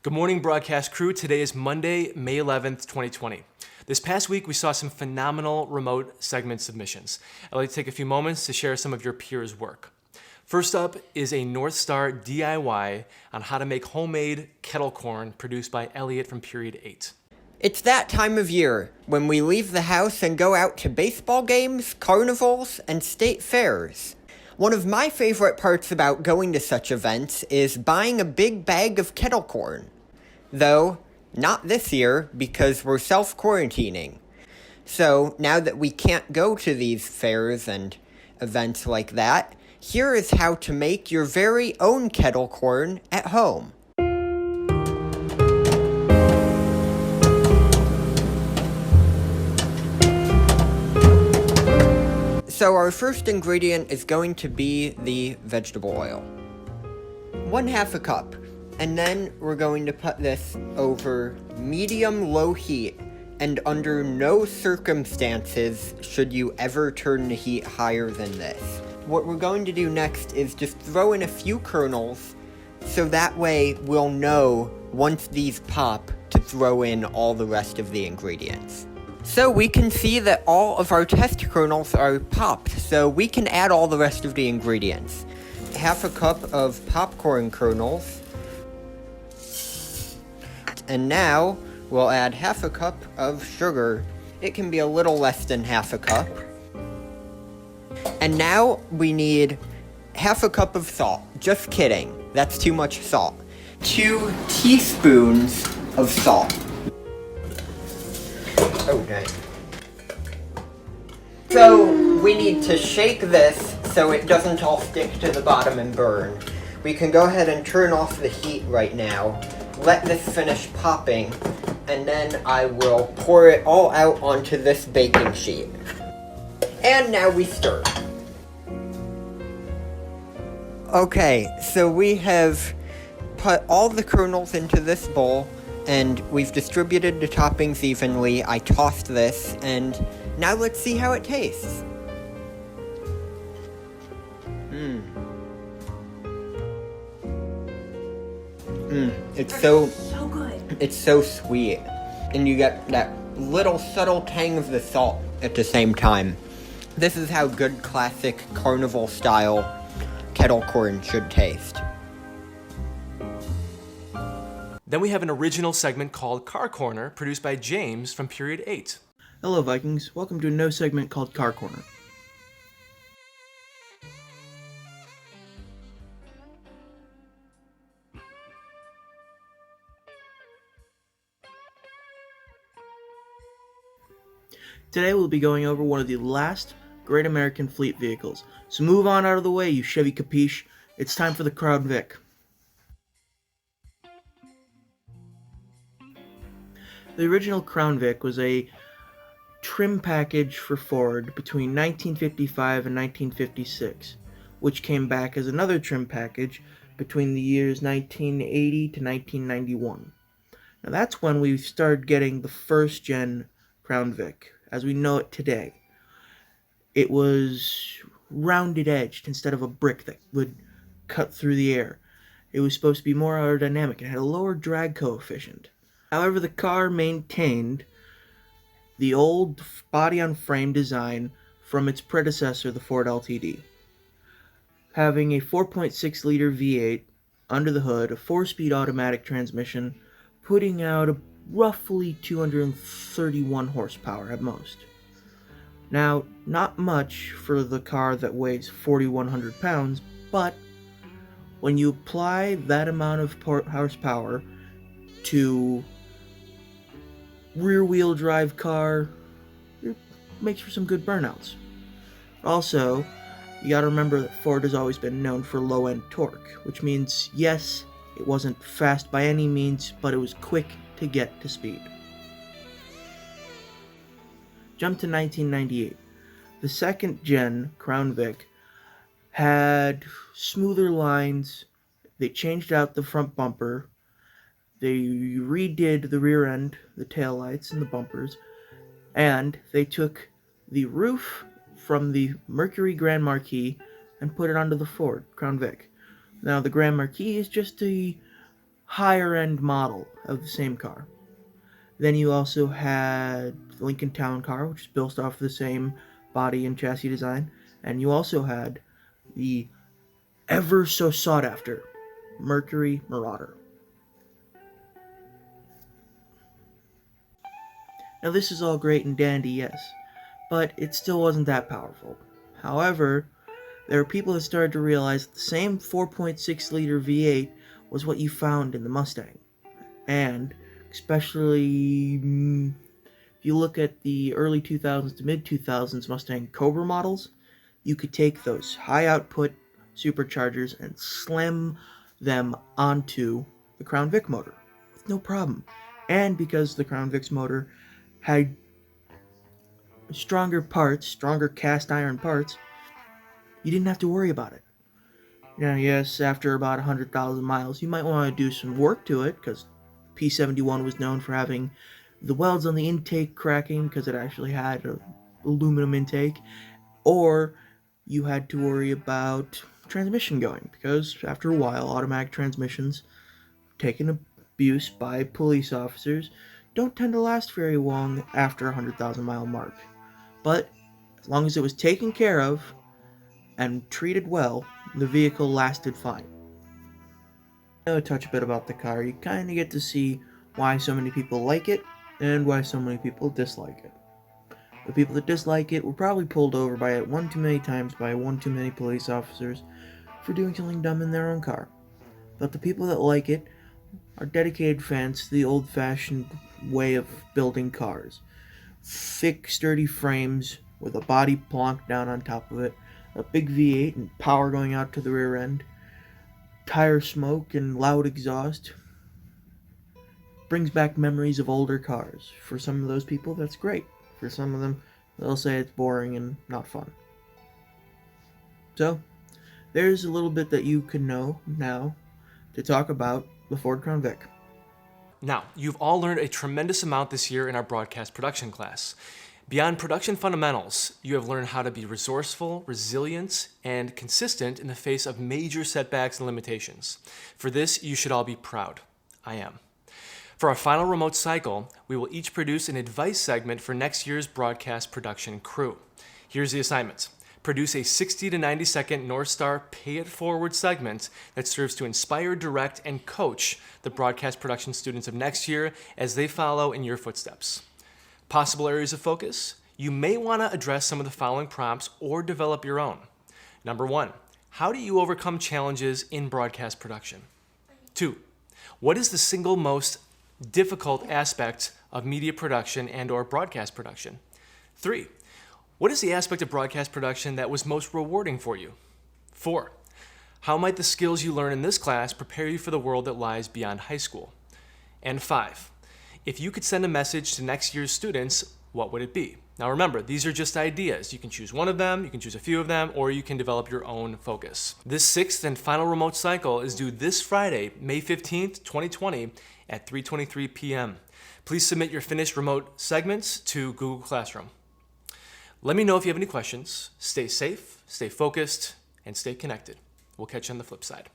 Good morning, broadcast crew. Today is Monday, May 11th, 2020. This past week, we saw some phenomenal remote segment submissions. I'd like to take a few moments to share some of your peers' work. First up is a North Star DIY on how to make homemade kettle corn produced by Elliot from Period 8. It's that time of year when we leave the house and go out to baseball games, carnivals, and state fairs. One of my favorite parts about going to such events is buying a big bag of kettle corn. Though, not this year because we're self-quarantining. So, now that we can't go to these fairs and events like that, here is how to make your very own kettle corn at home. So our first ingredient is going to be the vegetable oil. 1/2 cup. And then we're going to put this over medium-low heat, and under no circumstances should you ever turn the heat higher than this. What we're going to do next is just throw in a few kernels, so that way we'll know once these pop to throw in all the rest of the ingredients. So we can see that all of our test kernels are popped, so we can add all the rest of the ingredients. 1/2 cup of popcorn kernels. And now we'll add 1/2 cup of sugar. It can be a little less than 1/2 cup. And now we need 1/2 cup of salt. Just kidding, that's too much salt. 2 teaspoons of salt. Oh, dang. So, we need to shake this so it doesn't all stick to the bottom and burn. We can go ahead and turn off the heat right now, let this finish popping, and then I will pour it all out onto this baking sheet. And now we stir. Okay, so we have put all the kernels into this bowl, and we've distributed the toppings evenly. I tossed this, and now let's see how it tastes. It's so good. It's so sweet. And you get that little subtle tang of the salt at the same time. This is how good classic carnival style kettle corn should taste. Then we have an original segment called Car Corner, produced by James from Period 8. Hello Vikings, welcome to a new segment called Car Corner. Today we'll be going over one of the last Great American Fleet vehicles. So move on out of the way, you Chevy Capiche. It's time for the Crown Vic. The original Crown Vic was a trim package for Ford between 1955 and 1956, which came back as another trim package between the years 1980 to 1991. Now that's when we started getting the first gen Crown Vic, as we know it today. It was rounded edged instead of a brick that would cut through the air. It was supposed to be more aerodynamic. It had a lower drag coefficient. However, the car maintained the old body-on-frame design from its predecessor, the Ford LTD. Having a 4.6-liter V8 under the hood, a 4-speed automatic transmission, putting out roughly 231 horsepower at most. Now, not much for the car that weighs 4,100 pounds, but when you apply that amount of horsepower to rear-wheel drive car, it makes for some good burnouts. Also, you gotta remember that Ford has always been known for low-end torque, which means, yes, it wasn't fast by any means, but it was quick to get to speed. Jump to 1998. The second gen Crown Vic had smoother lines. They changed out the front bumper. They redid the rear end, the taillights and the bumpers, and they took the roof from the Mercury Grand Marquis and put it onto the Ford Crown Vic. Now the Grand Marquis is just a higher end model of the same car. Then you also had the Lincoln Town Car, which is built off the same body and chassis design. And you also had the ever so sought after Mercury Marauder. Now, this is all great and dandy, yes, but it still wasn't that powerful. However, there were people that started to realize that the same 4.6 liter V8 was what you found in the Mustang. And especially if you look at the early 2000s to mid 2000s Mustang Cobra models, you could take those high output superchargers and slam them onto the Crown Vic motor with no problem. And because the Crown Vic's motor had stronger parts, stronger cast iron parts, you didn't have to worry about it. Now, yes, after about 100,000 miles, you might want to do some work to it, because P71 was known for having the welds on the intake cracking because it actually had an aluminum intake, or you had to worry about transmission going, because after a while, automatic transmissions, taken abuse by police officers, don't tend to last very long after a 100,000 mile mark. But as long as it was taken care of and treated well, the vehicle lasted fine. I'll touch a bit about the car. You kind of get to see why so many people like it and why so many people dislike it. The people that dislike it were probably pulled over by it one too many times by one too many police officers for doing something dumb in their own car. But the people that like it are dedicated fans to the old-fashioned way of building cars. Thick, sturdy frames with a body plonked down on top of it, a big V8 and power going out to the rear end, tire smoke and loud exhaust. Brings back memories of older cars. For some of those people, that's great. For some of them, they'll say it's boring and not fun. So, there's a little bit that you can know now to talk about the Ford Crown Vic. Now, you've all learned a tremendous amount this year in our broadcast production class. Beyond production fundamentals, you have learned how to be resourceful, resilient, and consistent in the face of major setbacks and limitations. For this, you should all be proud. I am. For our final remote cycle, we will each produce an advice segment for next year's broadcast production crew. Here's the assignment. Produce a 60 to 90 second North Star Pay It Forward segment that serves to inspire, direct, and coach the broadcast production students of next year as they follow in your footsteps. Possible areas of focus? You may want to address some of the following prompts or develop your own. Number 1, how do you overcome challenges in broadcast production? 2, what is the single most difficult aspect of media production and or broadcast production? 3, what is the aspect of broadcast production that was most rewarding for you? 4, how might the skills you learn in this class prepare you for the world that lies beyond high school? And 5, if you could send a message to next year's students, what would it be? Now remember, these are just ideas. You can choose one of them, you can choose a few of them, or you can develop your own focus. This 6th and final remote cycle is due this Friday, May 15th, 2020 at 3:23 p.m. Please submit your finished remote segments to Google Classroom. Let me know if you have any questions. Stay safe, stay focused, and stay connected. We'll catch you on the flip side.